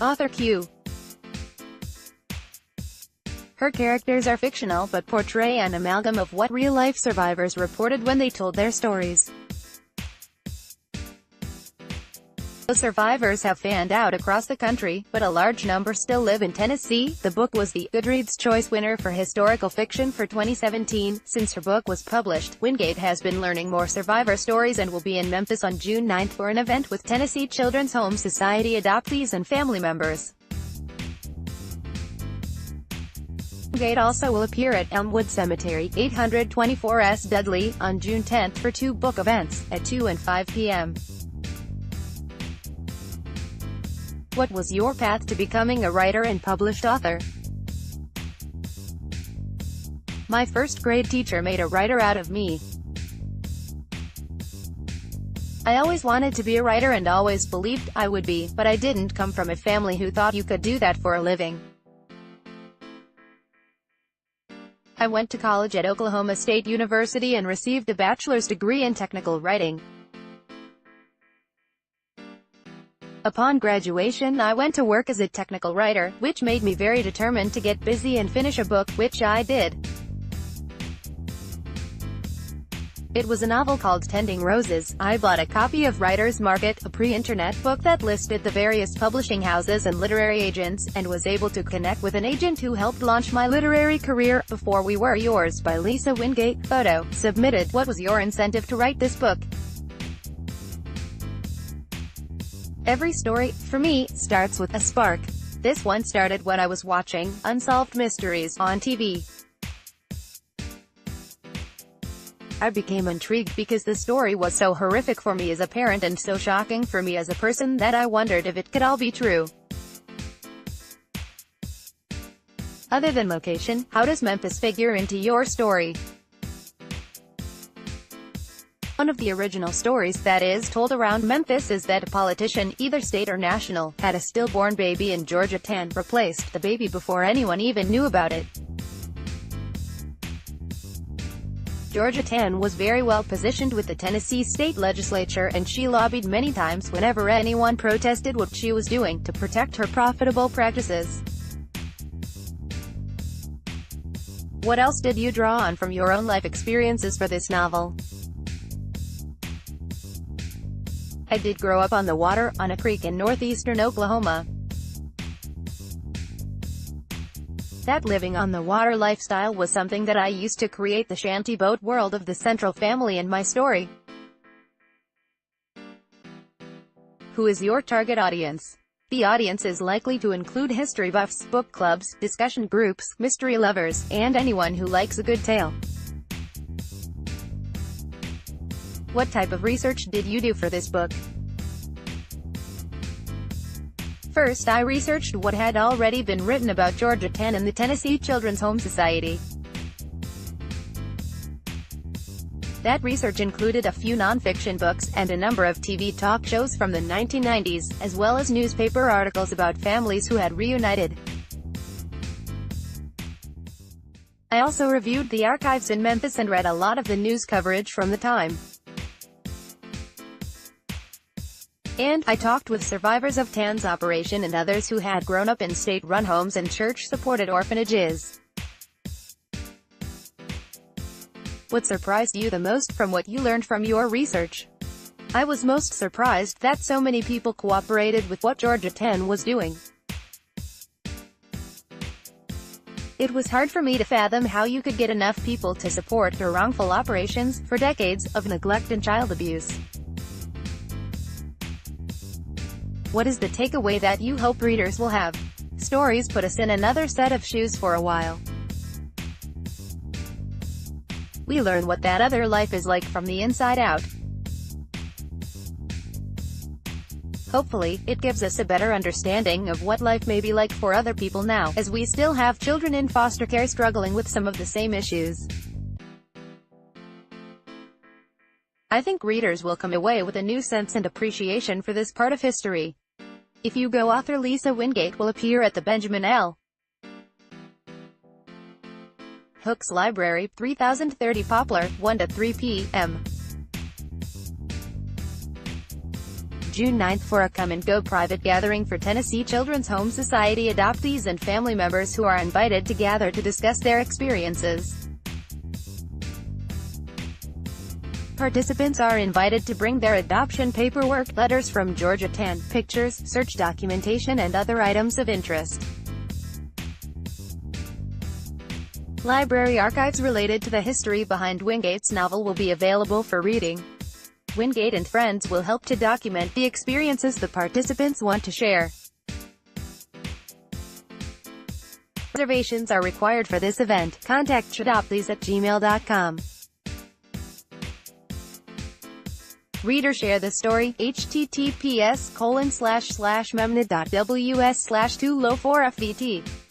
Author Q. Her characters are fictional but portray an amalgam of what real-life survivors reported when they told their stories. The survivors have fanned out across the country, but a large number still live in Tennessee. The book was the Goodreads Choice winner for historical fiction for 2017. Since her book was published, Wingate has been learning more survivor stories and will be in Memphis on June 9 for an event with Tennessee Children's Home Society adoptees and family members. Wingate also will appear at Elmwood Cemetery, 824 S. Dudley, on June 10 for two book events, at 2 and 5 p.m. What was your path to becoming a writer and published author? My first grade teacher made a writer out of me. I always wanted to be a writer and always believed I would be, but I didn't come from a family who thought you could do that for a living. I went to college at Oklahoma State University and received a bachelor's degree in technical writing. Upon graduation, I went to work as a technical writer, which made me very determined to get busy and finish a book, which I did. It was a novel called Tending Roses. I bought a copy of Writer's Market, a pre-internet book that listed the various publishing houses and literary agents, and was able to connect with an agent who helped launch my literary career. Before We Were Yours by Lisa Wingate. Photo submitted. What was your incentive to write this book? Every story, for me, starts with a spark. This one started when I was watching Unsolved Mysteries on TV. I became intrigued because the story was so horrific for me as a parent and so shocking for me as a person that I wondered if it could all be true. Other than location, how does Memphis figure into your story? One of the original stories that is told around Memphis is that a politician, either state or national, had a stillborn baby and Georgia Tann replaced the baby before anyone even knew about it. Georgia Tann was very well positioned with the Tennessee state legislature, and she lobbied many times whenever anyone protested what she was doing, to protect her profitable practices. What else did you draw on from your own life experiences for this novel? I did grow up on the water, on a creek in northeastern Oklahoma. That living on the water lifestyle was something that I used to create the shanty boat world of the central family in my story. Who is your target audience? The audience is likely to include history buffs, book clubs, discussion groups, mystery lovers, and anyone who likes a good tale. What type of research did you do for this book? First, I researched what had already been written about Georgia Tann and the Tennessee Children's Home Society. That research included a few nonfiction books, and a number of TV talk shows from the 1990s, as well as newspaper articles about families who had reunited. I also reviewed the archives in Memphis and read a lot of the news coverage from the time. And I talked with survivors of Tann's operation and others who had grown up in state-run homes and church-supported orphanages. What surprised you the most from what you learned from your research? I was most surprised that so many people cooperated with what Georgia Tann was doing. It was hard for me to fathom how you could get enough people to support her wrongful operations, for decades, of neglect and child abuse. What is the takeaway that you hope readers will have? Stories put us in another set of shoes for a while. We learn what that other life is like from the inside out. Hopefully, it gives us a better understanding of what life may be like for other people now, as we still have children in foster care struggling with some of the same issues. I think readers will come away with a new sense and appreciation for this part of history. If you go, author Lisa Wingate will appear at the Benjamin L. Hooks Library, 3030 Poplar, 1 to 3 p.m. June 9 for a come-and-go private gathering for Tennessee Children's Home Society adoptees and family members who are invited to gather to discuss their experiences. Participants are invited to bring their adoption paperwork, letters from Georgia Tann, pictures, search documentation and other items of interest. Library archives related to the history behind Wingate's novel will be available for reading. Wingate and friends will help to document the experiences the participants want to share. Reservations are required for this event. Contact adoptees@gmail.com. Read or share the story. https://memnet.ws/2lo4fvt